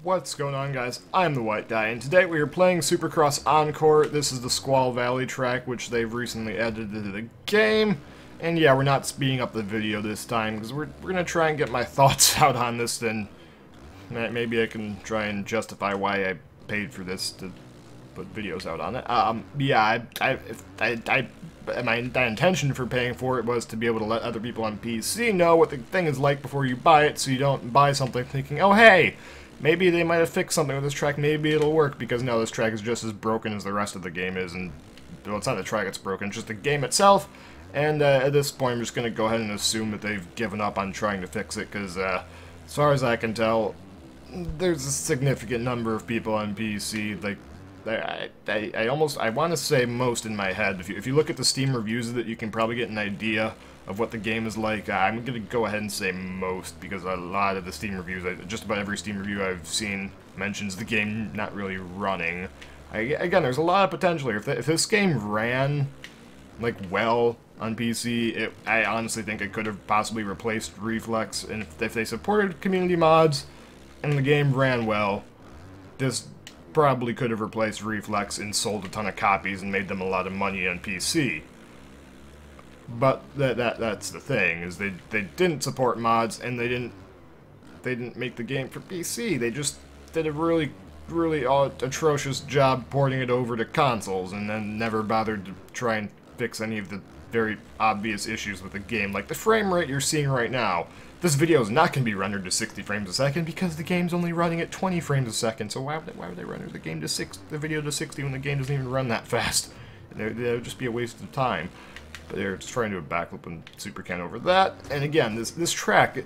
What's going on, guys? I'm the White Guy, and today we are playing Supercross Encore. This is the Squall Valley track, which they've recently added to the game. And yeah, we're not speeding up the video this time, because we're gonna try and get my thoughts out on this, and maybe I can try and justify why I paid for this to put videos out on it. Yeah, my intention for paying for it was to be able to let other people on PC know what the thing is like before you buy it, so you don't buy something thinking, oh hey, maybe they might have fixed something with this track, maybe it'll work, because now this track is just as broken as the rest of the game is, and, well, it's not the track that's broken, it's just the game itself, and at this point I'm just going to go ahead and assume that they've given up on trying to fix it, because as far as I can tell, there's a significant number of people on PC, like, I want to say most in my head. If you look at the Steam reviews of it, you can probably get an idea of what the game is like. I'm going to go ahead and say most, because a lot of the Steam reviews, just about every Steam review I've seen mentions the game not really running. Again, there's a lot of potential here. If this game ran, like, well on PC, I honestly think it could have possibly replaced Reflex, and if they supported community mods and the game ran well, this probably could have replaced Reflex and sold a ton of copies and made them a lot of money on PC. But that's the thing, is they didn't support mods, and they didn't make the game for PC. They just did a really atrocious job porting it over to consoles, and then never bothered to try and fix any of the very obvious issues with the game, like the frame rate you're seeing right now. This video is not going to be rendered to 60 frames a second because the game's only running at 20 frames a second. So why would they render the video to 60 when the game doesn't even run that fast? That would just be a waste of time. But they're just trying to do a backflip and supercan over that. And again, this track,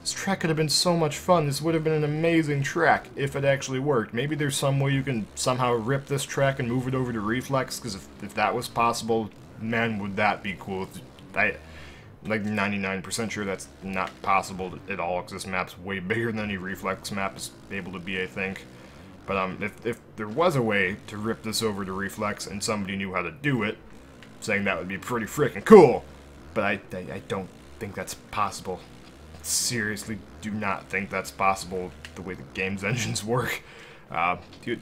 this track could have been so much fun. This would have been an amazing track if it actually worked. Maybe there's some way you can somehow rip this track and move it over to Reflex, because if that was possible, man, would that be cool. I'm like 99% sure that's not possible at all, because this map's way bigger than any Reflex map is able to be, I think. But if there was a way to rip this over to Reflex and somebody knew how to do it, saying that would be pretty freaking cool. But I don't think that's possible. Seriously, do not think that's possible the way the game's engines work. This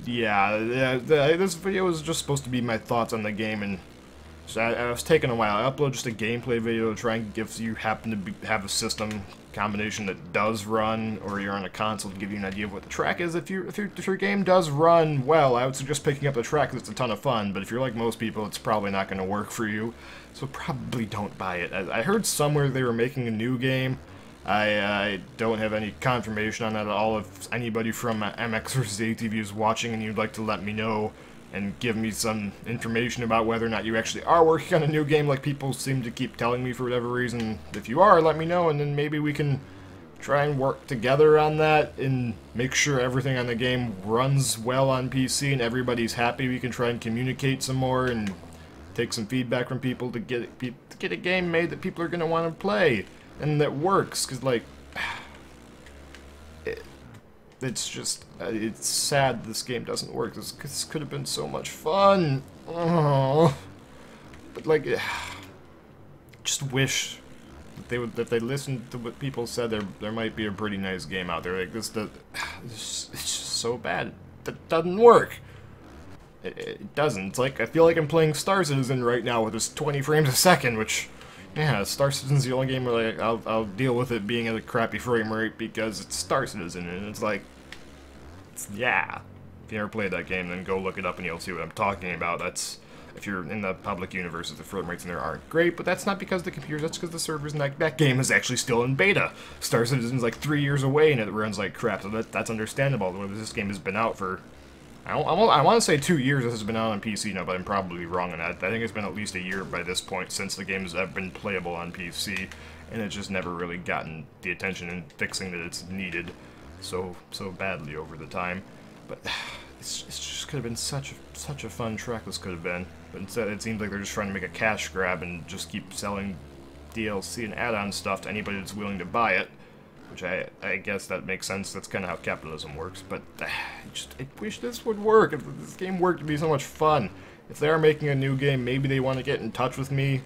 video was just supposed to be my thoughts on the game, and so I was taking a while. I upload just a gameplay video to try and if you happen to have a system combination that does run, or you're on a console, to give you an idea of what the track is. If your game does run well, I would suggest picking up the track, because it's a ton of fun. But if you're like most people, it's probably not going to work for you, so probably don't buy it. I heard somewhere they were making a new game. I don't have any confirmation on that at all. If anybody from MX vs. ATV is watching and you'd like to let me know and give me some information about whether or not you actually are working on a new game like people seem to keep telling me for whatever reason. If you are, let me know, and then maybe we can try and work together on that and make sure everything on the game runs well on PC and everybody's happy. We can try and communicate some more and take some feedback from people to get a game made that people are going to want to play and that works, because, like, it's just, it's sad this game doesn't work. This could have been so much fun. Oh. But, like, just wish that if they listened to what people said, there might be a pretty nice game out there. Like, it's just so bad. That doesn't work. It doesn't. It's like, I feel like I'm playing Star Citizen right now with just 20 frames a second, which, yeah, Star Citizen's the only game where, like, I'll deal with it being at a crappy frame rate because it's Star Citizen, and it's like, yeah. If you ever played that game, then go look it up and you'll see what I'm talking about. That's, if you're in the public universe, the frame rates in there aren't great, but that's not because of the computers, that's because the servers, and that game is actually still in beta. Star Citizen's like 3 years away and it runs like crap, so that's understandable. This game has been out for, I want to say 2 years this has been out on PC now, but I'm probably wrong on that. I think it's been at least a year by this point since the game has been playable on PC, and it's just never really gotten the attention and fixing that it's needed so badly over the time. But it just could have been such a fun track this could have been. But instead it seems like they're just trying to make a cash grab and just keep selling DLC and add-on stuff to anybody that's willing to buy it. Which I guess that makes sense. That's kind of how capitalism works. But I wish this would work. If this game worked, it'd be so much fun. If they are making a new game, maybe they want to get in touch with me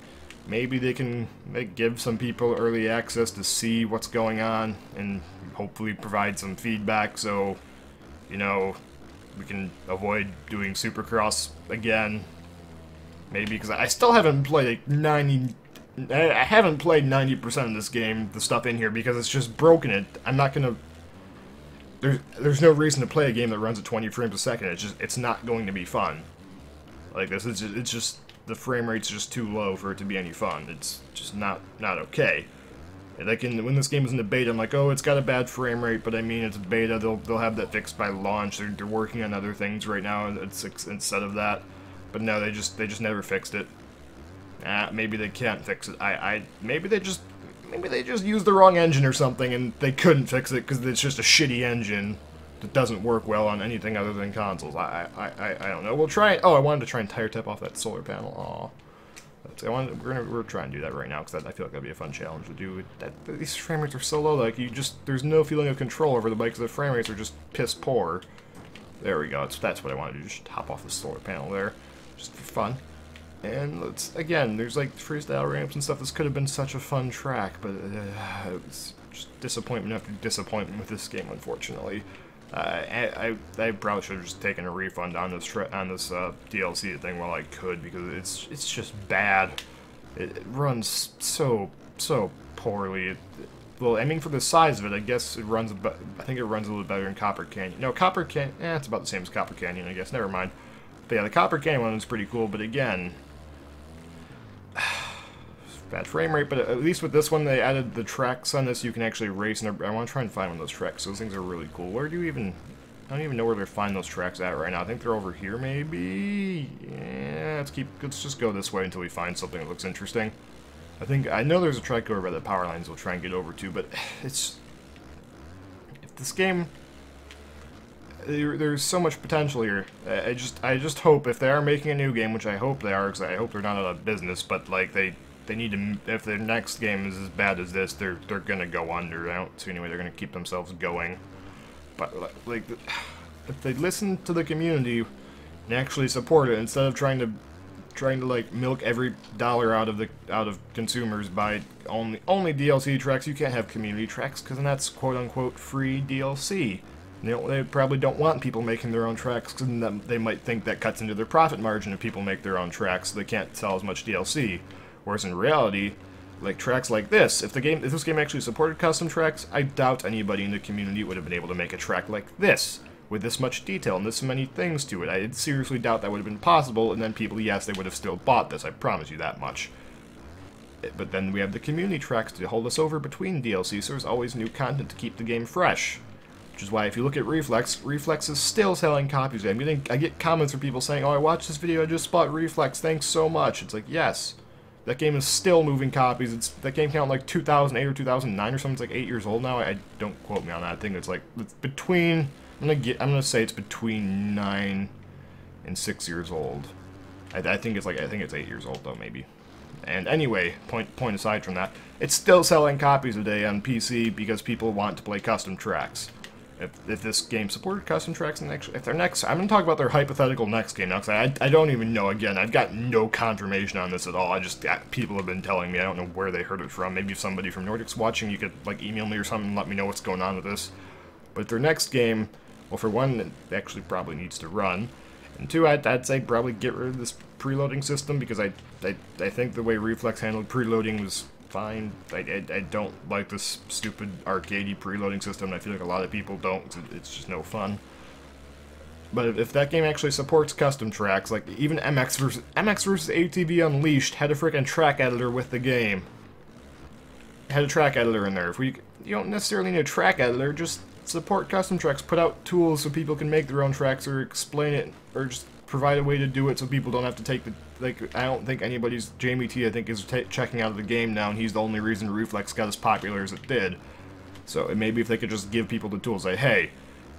maybe they can give some people early access to see what's going on and hopefully provide some feedback so, you know, we can avoid doing Supercross again. Maybe, because I still haven't played I haven't played 90% of this game, the stuff in here, because it's just broken. I'm not gonna... There's no reason to play a game that runs at 20 frames a second. It's not going to be fun. Like this, it's just the frame rate's just too low for it to be any fun. It's just not okay. Like when this game was in the beta, I'm like, oh, it's got a bad frame rate, but I mean, it's beta. They'll have that fixed by launch. They're working on other things right now. Instead of that, but no, they just never fixed it. Maybe they can't fix it. Maybe they just used the wrong engine or something, and they couldn't fix it because it's just a shitty engine that doesn't work well on anything other than consoles. I don't know. We'll try. Oh, I wanted to try and tire tap off that solar panel. Aw. We're trying to do that right now because I feel like that'd be a fun challenge to do. These frame rates are so low, like there's no feeling of control over the bike because the frame rates are just piss poor. There we go. That's what I wanted to do. Just hop off the solar panel there, just for fun. And again, there's like freestyle ramps and stuff. This could have been such a fun track, but it was just disappointment after disappointment with this game, unfortunately. I probably should have just taken a refund on this DLC thing while I could, because it's just bad. It runs so poorly. Well, I mean, for the size of it, I guess it runs. I think it runs a little better in Copper Canyon. No, Copper Canyon. It's about the same as Copper Canyon, I guess. Never mind. But yeah, the Copper Canyon one is pretty cool. But again, bad frame rate. But at least with this one, they added the tracks on this. You can actually race. And I want to try and find one of those tracks. Those things are really cool. Where do you even? I don't even know where to find those tracks at right now. I think they're over here, maybe. Yeah, let's just go this way until we find something that looks interesting. I know there's a track over by the power lines we'll try and get over to, but if this game, there's so much potential here. I just hope, if they are making a new game, which I hope they are, because I hope they're not out of business, but like they need to, if their next game is as bad as this, they're gonna go under. I don't see any way they're gonna keep themselves going. But like, if they listen to the community and actually support it instead of trying to like milk every dollar out of consumers by only DLC tracks. You can't have community tracks because then that's quote unquote free DLC. They probably don't want people making their own tracks because they might think that cuts into their profit margin if people make their own tracks, so they can't sell as much DLC. Whereas in reality, like tracks like this, if this game actually supported custom tracks, I doubt anybody in the community would have been able to make a track like this, with this much detail and this many things to it. I seriously doubt that would have been possible, and then people, yes, they would have still bought this, I promise you that much. But then we have the community tracks to hold us over between DLC, so there's always new content to keep the game fresh. Which is why if you look at Reflex, Reflex is still selling copies. I get comments from people saying, oh, I watched this video, I just bought Reflex, thanks so much. It's like, yes, that game is still moving copies. That game came out in like 2008 or 2009 or something. It's like 8 years old now. I don't quote me on that. I think it's between... I'm gonna say it's between 9 and 6 years old. I think it's 8 years old though, maybe. And anyway, point aside from that, it's still selling copies a day on PC because people want to play custom tracks. If this game supported custom tracks, and if their next, I'm gonna talk about their hypothetical next game now, because I don't even know. Again, I've got no confirmation on this at all. People have been telling me. I don't know where they heard it from. Maybe if somebody from Nordic's watching, you could like email me or something and let me know what's going on with this. But their next game, well, for one, it actually probably needs to run, and two, I'd say probably get rid of this preloading system, because I think the way Reflex handled preloading was fine. I don't like this stupid arcadey preloading system. I feel like a lot of people don't. It's just no fun. But if that game actually supports custom tracks, like even MX vs ATV Unleashed had a freaking track editor with the game. It had a track editor in there. You don't necessarily need a track editor, just support custom tracks, put out tools so people can make their own tracks, or explain it, or just provide a way to do it so people don't have to take the... Like, I don't think anybody's... Jamie T, I think, is checking out of the game now, and he's the only reason Reflex got as popular as it did. So maybe if they could just give people the tools, like, hey,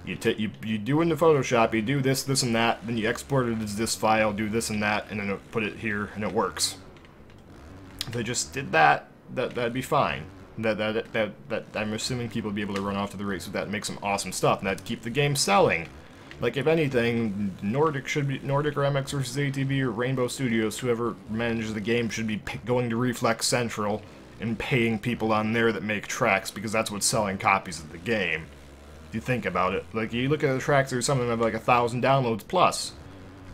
you do into Photoshop, you do this, this, and that, then you export it as this file, do this and that, and then put it here, and it works. If they just did that, that'd be fine. That I'm assuming people would be able to run off to the race with that and make some awesome stuff, and that'd keep the game selling. Like, if anything, Nordic or MX versus ATV or Rainbow Studios, whoever manages the game, should be going to Reflex Central and paying people on there that make tracks, because that's what's selling copies of the game. If you think about it. Like, you look at the tracks, there's some of them have like 1,000 downloads plus.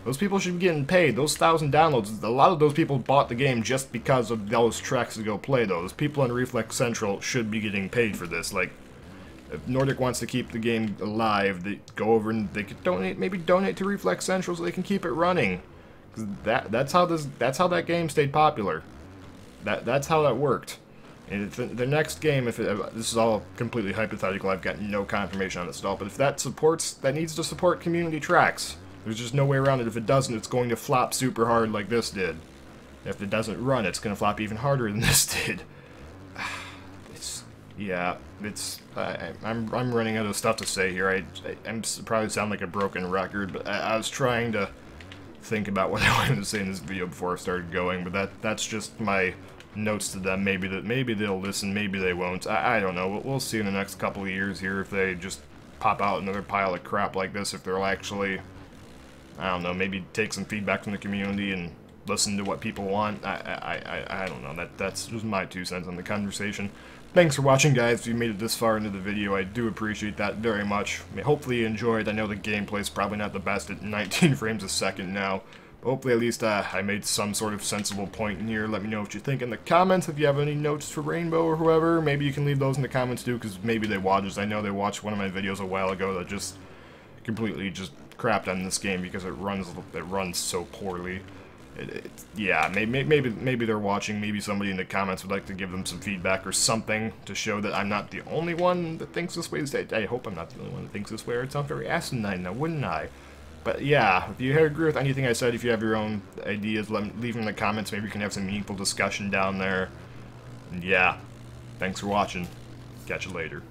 Those people should be getting paid. Those 1,000 downloads, a lot of those people bought the game just because of those tracks to go play those. People on Reflex Central should be getting paid for this. Like, if Nordic wants to keep the game alive, they go over and they could donate, maybe donate to Reflex Central so they can keep it running. Cause that's how that game stayed popular. That's how that worked. And if the next game, this is all completely hypothetical, I've got no confirmation on this at all, but if that needs to support community tracks. There's just no way around it. If it doesn't, it's going to flop super hard like this did. If it doesn't run, it's going to flop even harder than this did. I'm running out of stuff to say here. I'm probably sound like a broken record, but I was trying to think about what I wanted to say in this video before I started going, but that's just my notes to them. Maybe they'll listen, maybe they won't. I don't know. We'll see in the next couple of years here if they just pop out another pile of crap like this, if they'll actually, I don't know, maybe take some feedback from the community and listen to what people want. I don't know. That's just my 2 cents on the conversation. Thanks for watching, guys. If you made it this far into the video, I do appreciate that very much. I mean, hopefully you enjoyed. I know the gameplay's probably not the best at 19 frames a second now. But hopefully at least I made some sort of sensible point in here. Let me know what you think in the comments. If you have any notes for Rainbow or whoever, maybe you can leave those in the comments too, because maybe they watched. I know they watched one of my videos a while ago that just completely just crapped on this game because it runs so poorly. Yeah, maybe they're watching. Maybe somebody in the comments would like to give them some feedback or something to show that I'm not the only one that thinks this way. I hope I'm not the only one that thinks this way, or it sounds very asinine now, wouldn't I? But yeah, if you agree with anything I said, if you have your own ideas, leave them in the comments. Maybe we can have some meaningful discussion down there. And yeah, thanks for watching. Catch you later.